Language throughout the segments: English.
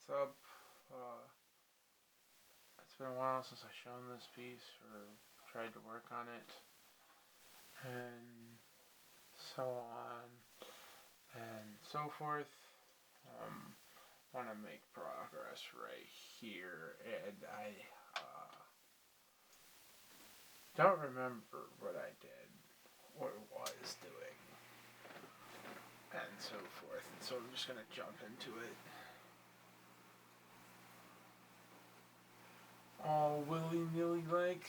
What's up? It's been a while since I've shown this piece or tried to work on it, and so on and so forth. Want to make progress right here, and I don't remember what I did or was doing, and so forth. And so I'm just gonna jump into it. All willy-nilly like.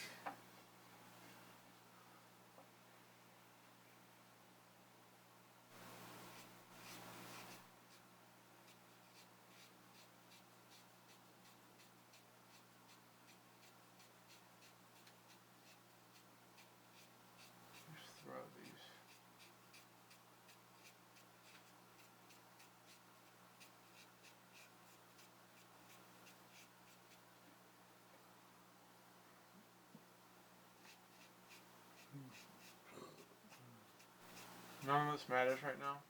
Just throw these. None of this matters right now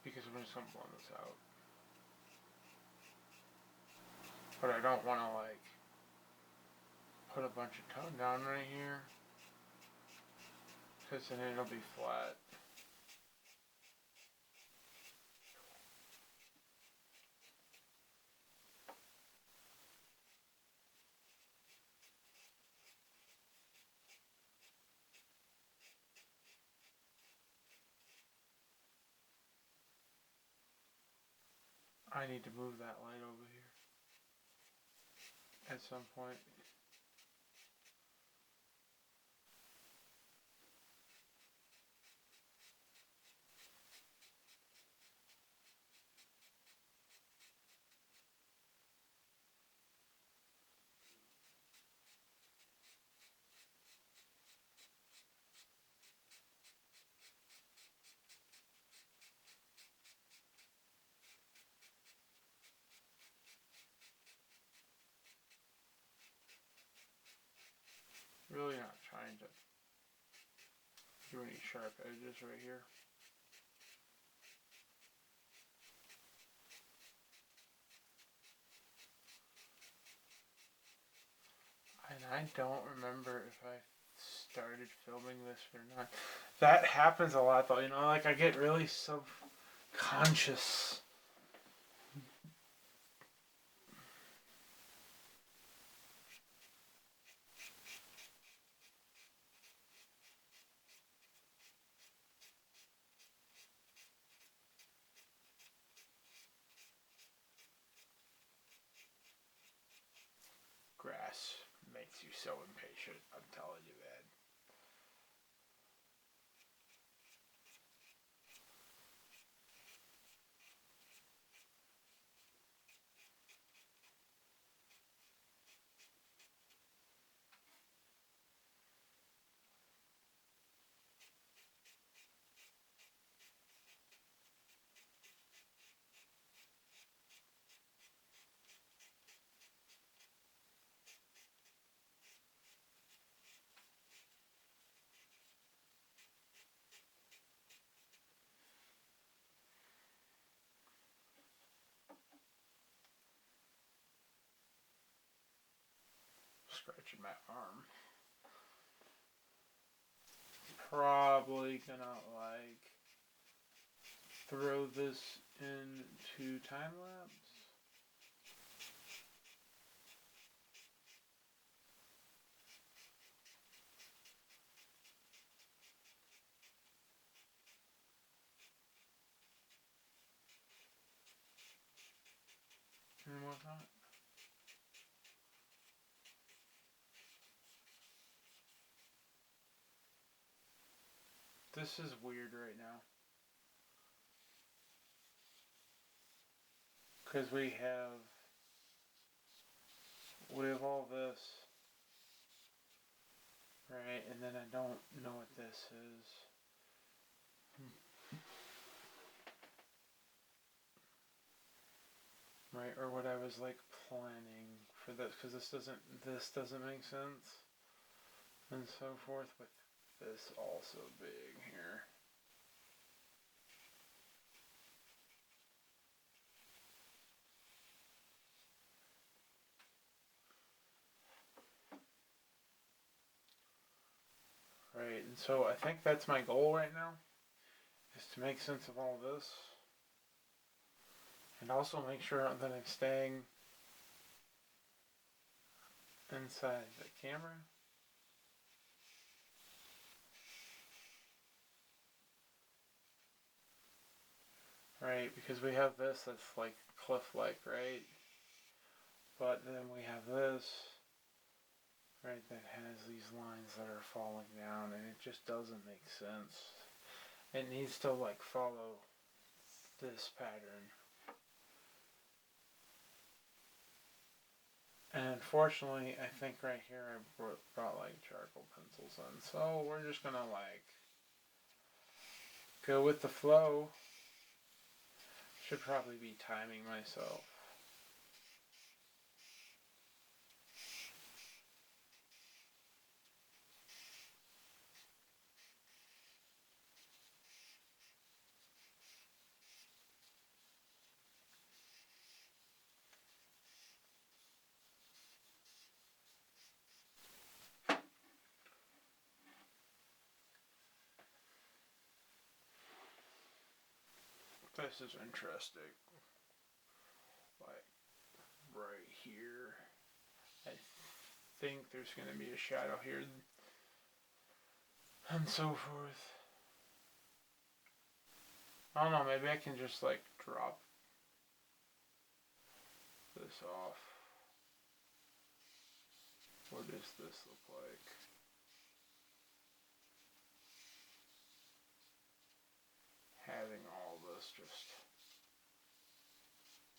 because I'm just gonna blend this out. But I don't want to like put a bunch of tone down right here because then it'll be flat. I need to move that light over here at some point. Really not trying to do any sharp edges right here. And I don't remember if I started filming this or not. That happens a lot though, you know, like I get really subconscious. Grass makes you so impatient, I'm telling you, man. Scratching my arm. Probably gonna like throw this into time lapse. And whatnot. This is weird right now. Because we have all this, right? And then I don't know what this is. Right, or what I was like planning for this, because this doesn't make sense, and so forth. With this also big here. And so I think that's my goal right now, is to make sense of all this. And also make sure that I'm staying inside the camera. Right, because we have this that's like cliff-like, right? But then we have this, right, that has these lines that are falling down, and it just doesn't make sense. It needs to like follow this pattern. And unfortunately, I think right here I brought like charcoal pencils in. So we're just gonna like go with the flow. Should probably be timing myself. This is interesting. Like right here. I think there's going to be a shadow here. And so forth. I don't know, maybe I can just like drop this off. What does this look like? Having all this just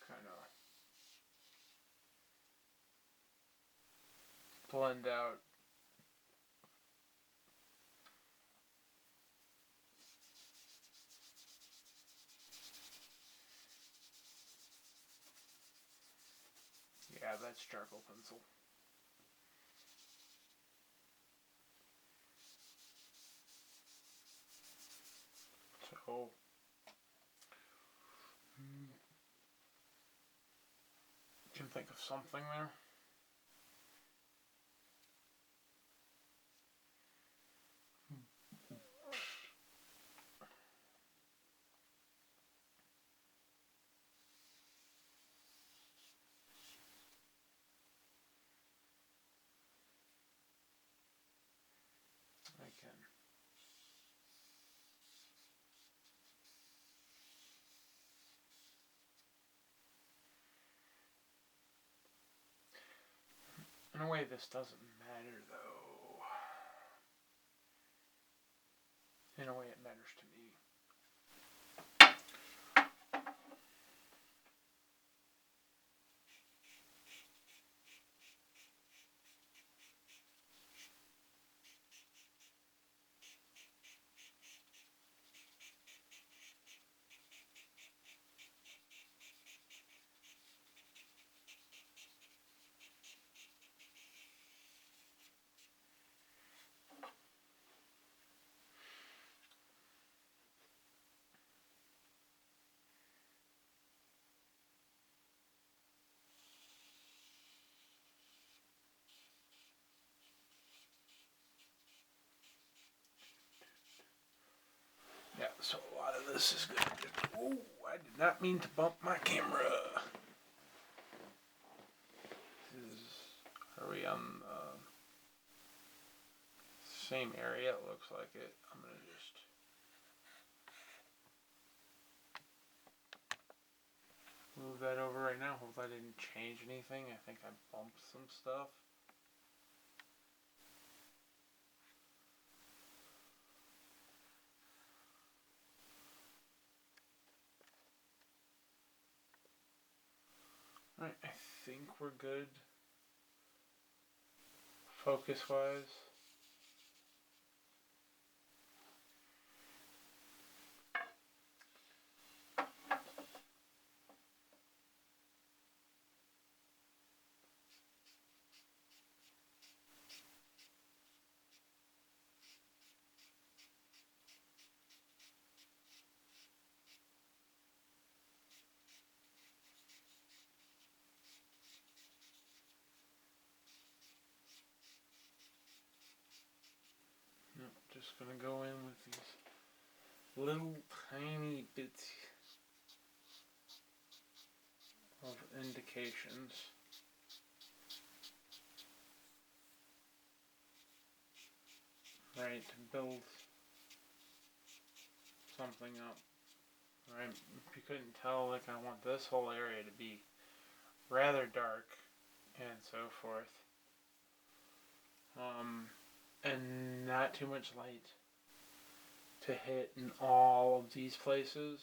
kind of blend out. Yeah, that's charcoal pencil. So, can think of something there. I can. In a way, this doesn't matter though. In a way, it matters to me. Yeah, so a lot of this is good. Oh, I did not mean to bump my camera. Are we on the same area? It looks like it. I'm going to just move that over right now. Hope I didn't change anything. I think I bumped some stuff. Alright, I think we're good. Focus wise. just going to go in with these little tiny bits of indications. Right, to build something up. Right, if you couldn't tell, like, I want this whole area to be rather dark and so forth. And not too much light to hit in all of these places.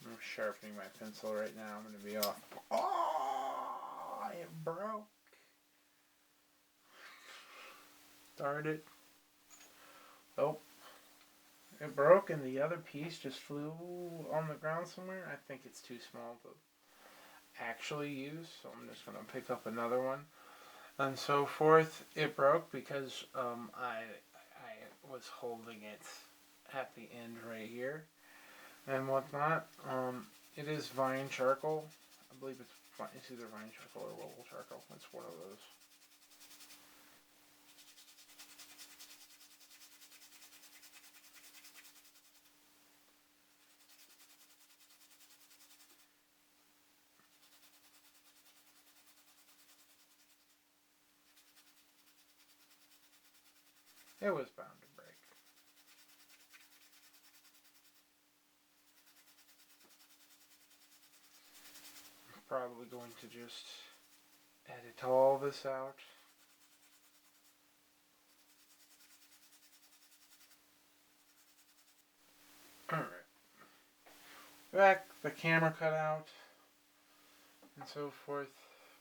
I'm sharpening my pencil right now. I'm going to be off. Oh, it broke. Darn it. Oh, it broke and the other piece just flew on the ground somewhere. I think it's too small to actually use, so I'm just going to pick up another one. And so forth. It broke because I was holding it at the end right here and whatnot. It is vine charcoal. I believe it's either vine charcoal or wool charcoal. It's one of those. It was bound to break. I'm probably going to just edit all this out. Alright. Back the camera cut out and so forth.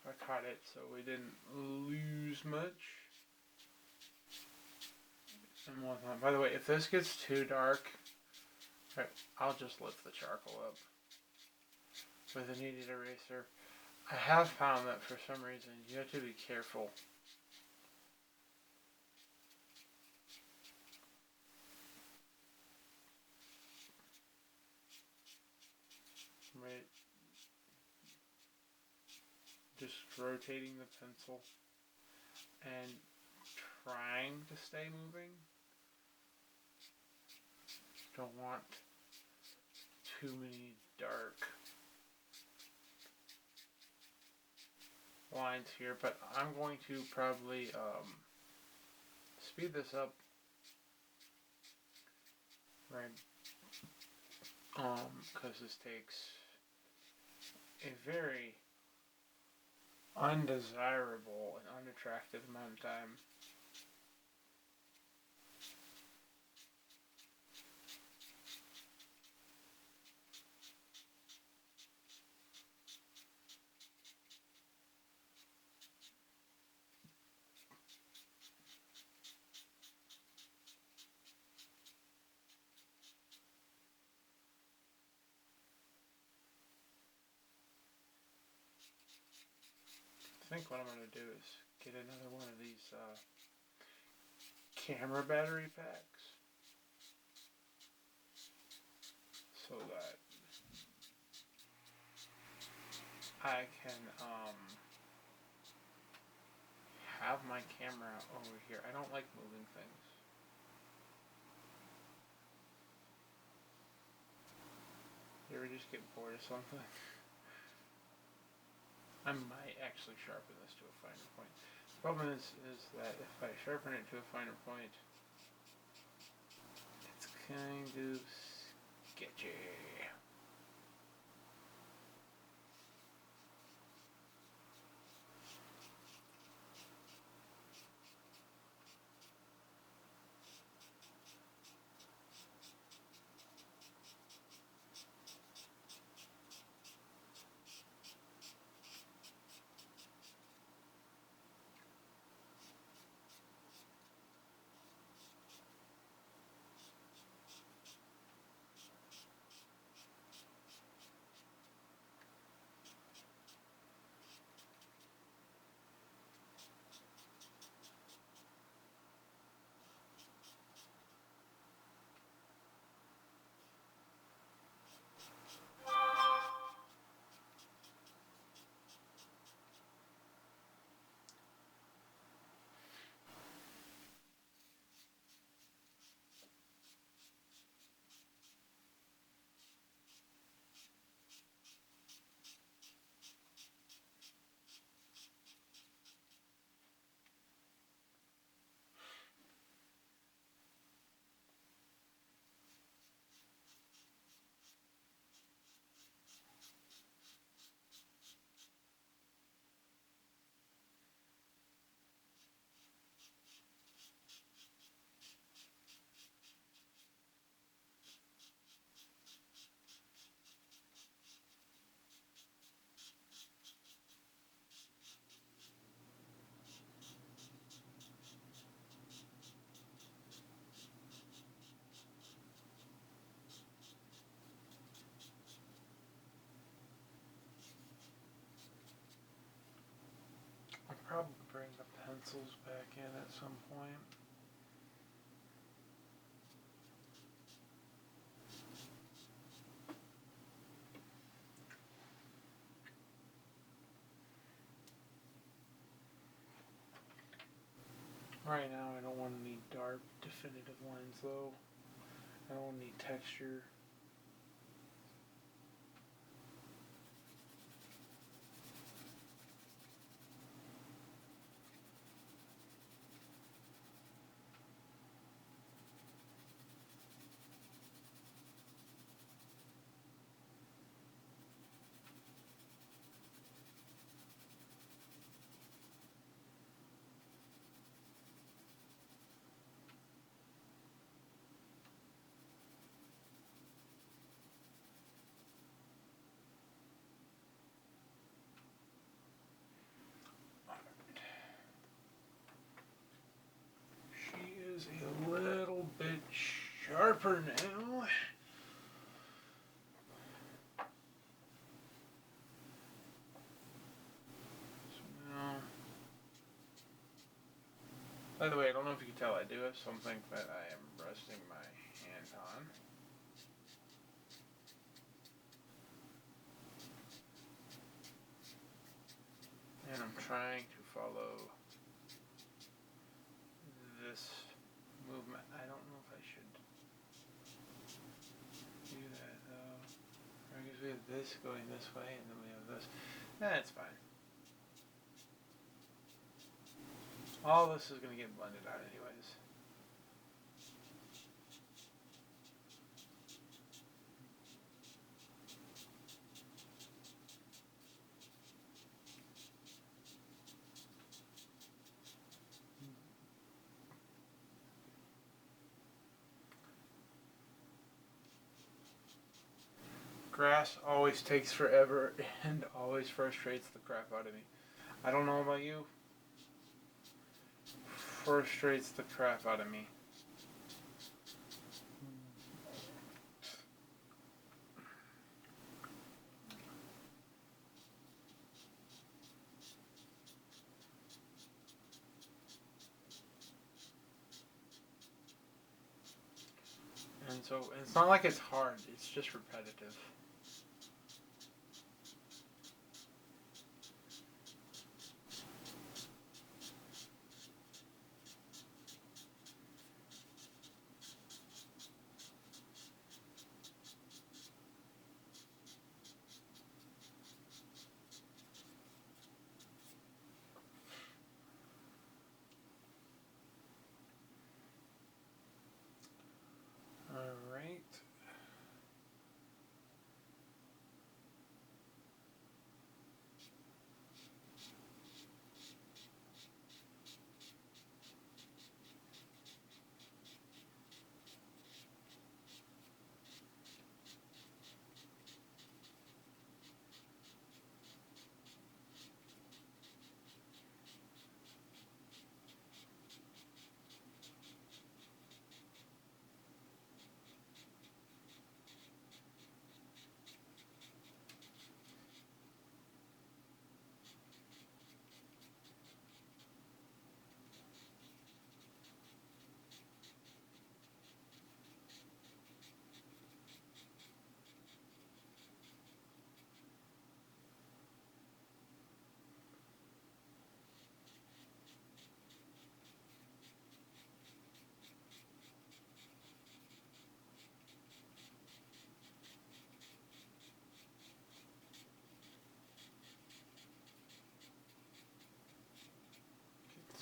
I cut it so we didn't lose much. And whatnot. By the way, if this gets too dark, I'll just lift the charcoal up with a kneaded eraser. I have found that for some reason you have to be careful. Right? Just rotating the pencil and trying to stay moving. Don't want too many dark lines here, but I'm going to probably speed this up, right? Because this takes a very undesirable and unattractive amount of time. I think what I'm going to do is get another one of these camera battery packs so that I can have my camera over here. I don't like moving things. You ever just get bored of something? I might actually sharpen this to a finer point. The problem is that if I sharpen it to a finer point, it's kind of sketchy. pencils back in at some point. Right now I don't want any dark definitive lines though. I don't want any texture. Is a little bit sharper now. So now, by the way, I don't know if you can tell, I do have something that I am resting my hand on. And I'm trying to follow this movement. I don't know if I should do that though. I guess we have this going this way and then we have this. That's fine. All this is going to get blended out anyways. Grass always takes forever and always frustrates the crap out of me. I don't know about you. Frustrates the crap out of me. And so it's not like it's hard, it's just repetitive. Alright.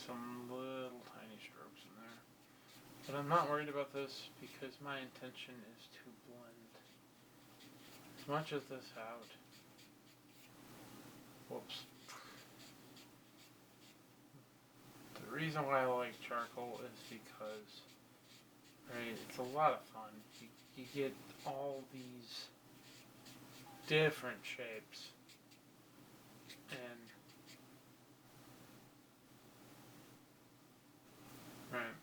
Some little tiny strokes in there. But I'm not worried about this because my intention is to blend as much of this out. Whoops. The reason why I like charcoal is because, right, it's a lot of fun. You get all these different shapes. And right.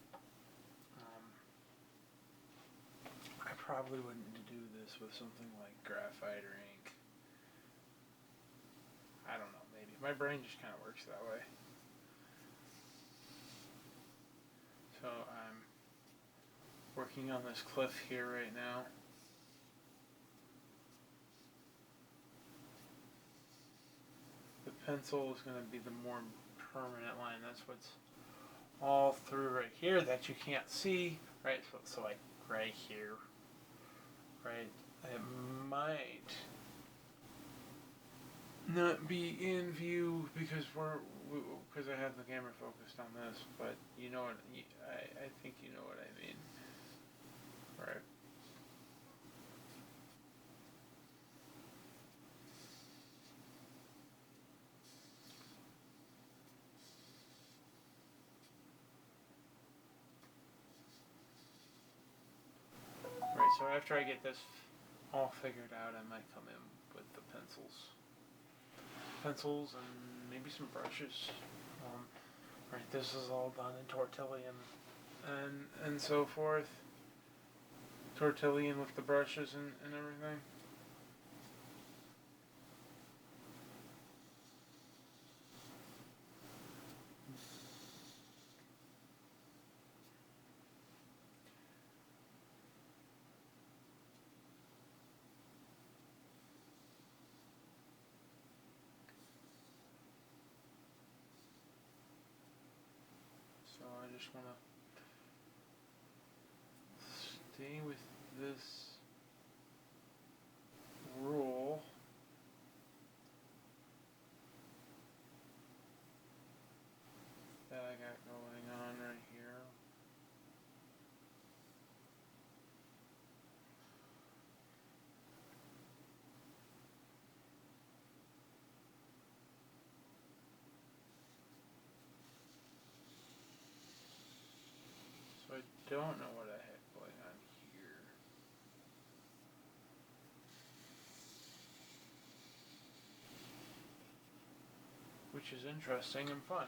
I probably wouldn't do this with something like graphite or ink. I don't know, maybe. My brain just kind of works that way. working on this cliff here right now. The pencil is going to be the more permanent line. That's what's all through right here that you can't see, right? So like right here, right? It might not be in view because because I have the camera focused on this, but you know what? I think you know what I mean, right? Right. So after I get this all figured out, I might come in with the pencils, and maybe some brushes. Right. This is all done in tortillon, and so forth. Tortillon with the brushes and everything. So I just want to stay with this rule. That I got going on right here. So I don't know what I had going on here. Which is interesting and fun.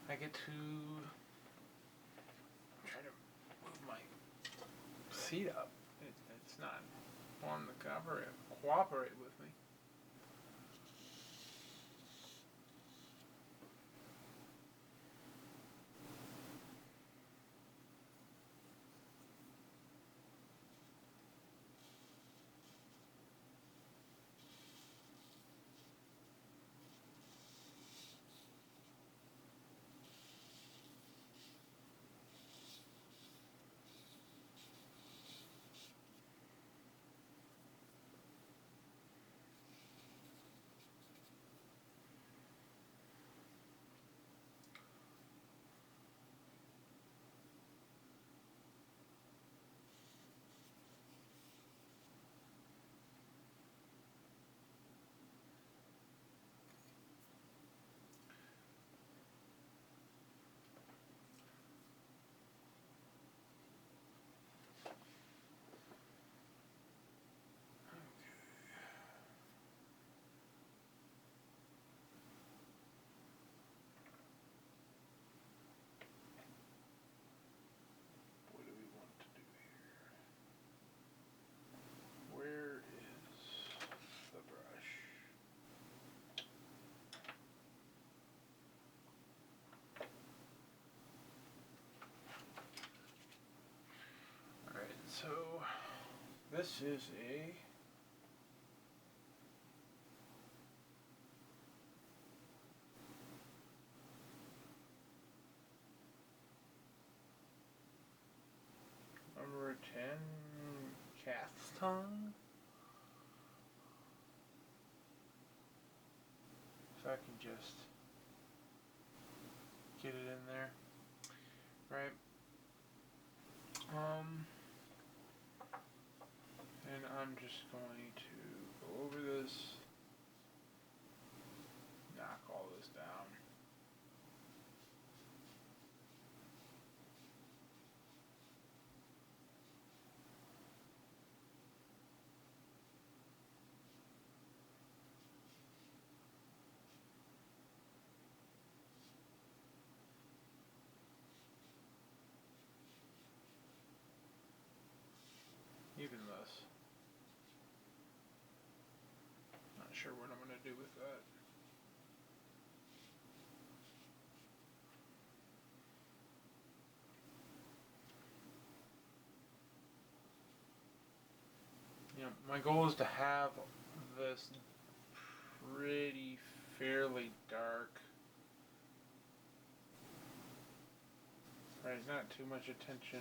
I get to try to move my seat up. It's not wanting to cooperate with me. What do we want to do here? Where is the brush? Alright, so this is a number 10 cat's tongue. So I can just get it in there, right? And I'm just going to go over this, knock all this down. Even this. my goal is to have this pretty fairly dark. Right, not too much attention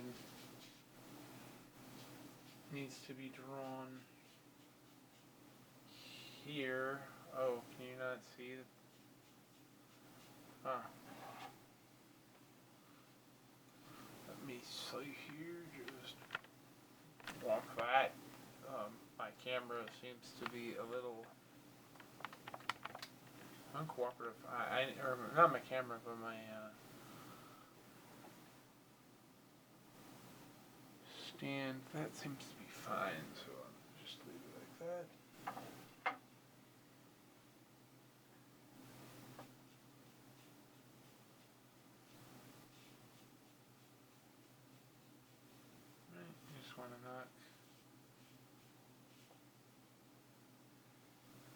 needs to be drawn here. Oh, can you not see it? Huh. Let me see here, just block that. My camera seems to be a little uncooperative. Or not my camera, but my stand. That seems to be fine, so I'll just leave it like that. Right, you just want to knock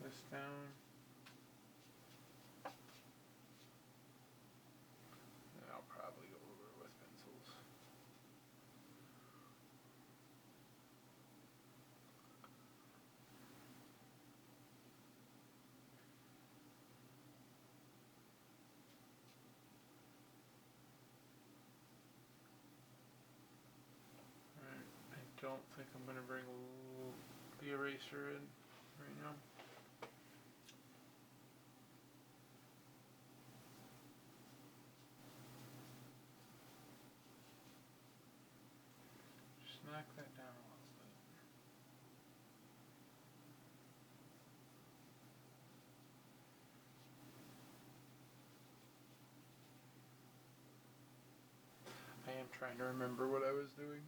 this down. And I'll probably go over it with pencils. I don't think I'm going to bring the eraser in right now. Just knock that down a little bit. I am trying to remember what I was doing.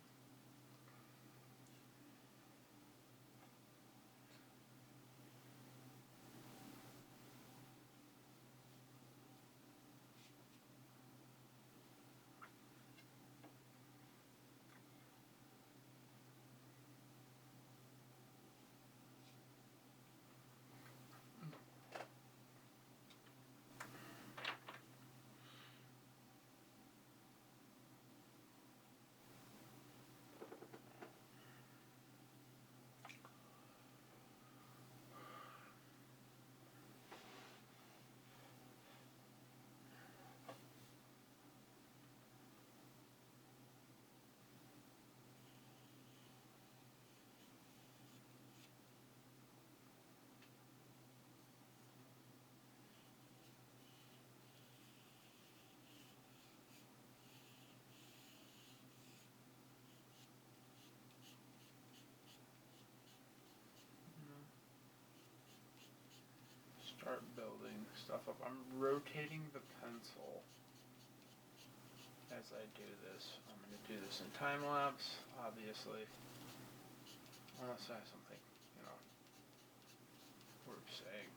Start building stuff up. I'm rotating the pencil as I do this. I'm going to do this in time lapse, obviously. Unless I have something, worth saying.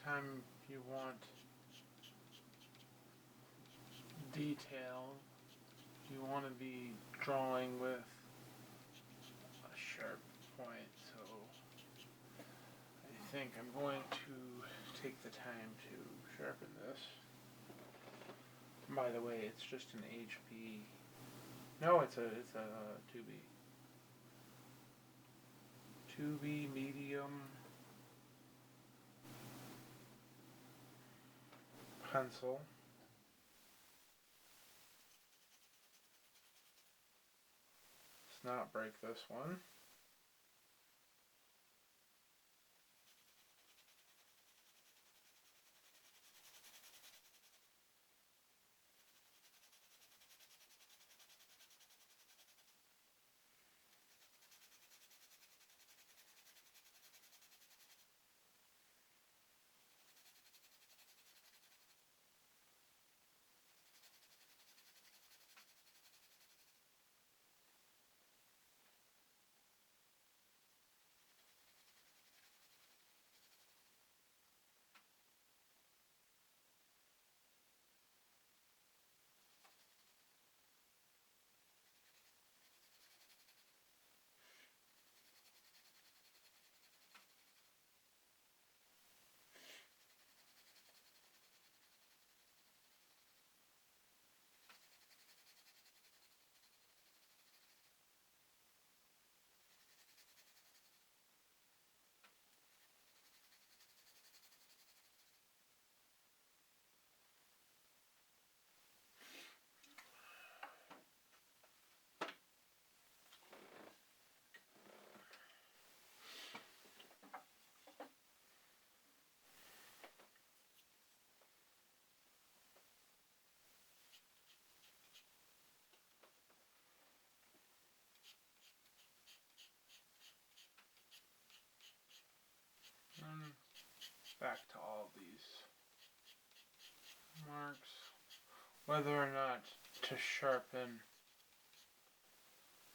anytime you want detail, you want to be drawing with a sharp point. So I think I'm going to take the time to sharpen this. By the way, it's just an HB. No, it's a 2B. 2B medium pencil. Let's not break this one. And back to all these marks. Whether or not to sharpen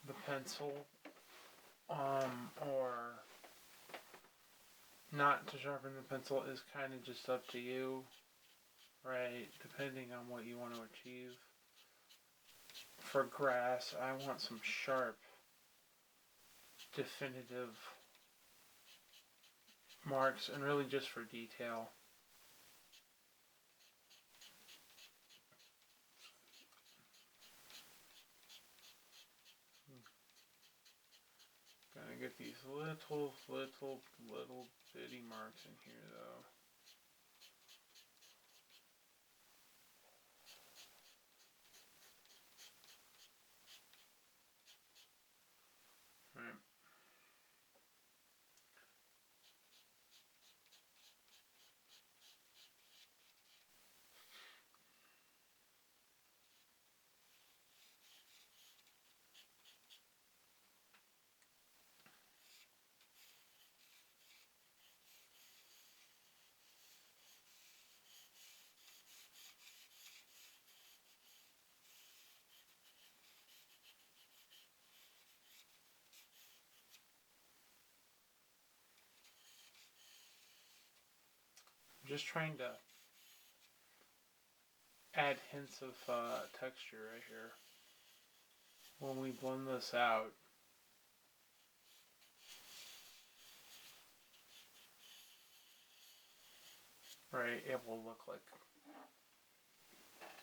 the pencil, or not to sharpen the pencil is kind of just up to you, right? Depending on what you want to achieve. For grass, I want some sharp, definitive marks, and really just for detail. Gonna get these little bitty marks in here though. Right. I'm just trying to add hints of texture right here. When we blend this out, right, it will look like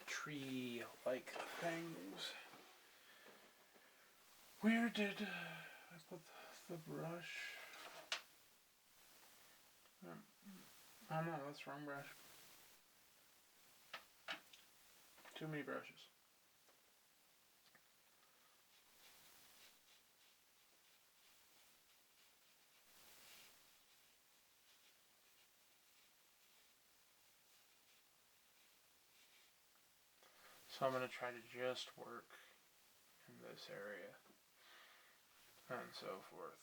tree-like things. Where did I put the brush? Oh no, that's the wrong brush. Too many brushes. So I'm going to try to just work in this area and so forth.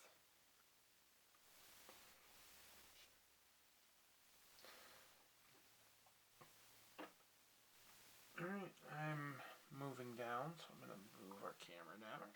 Alright, I'm moving down, so I'm going to move our camera down.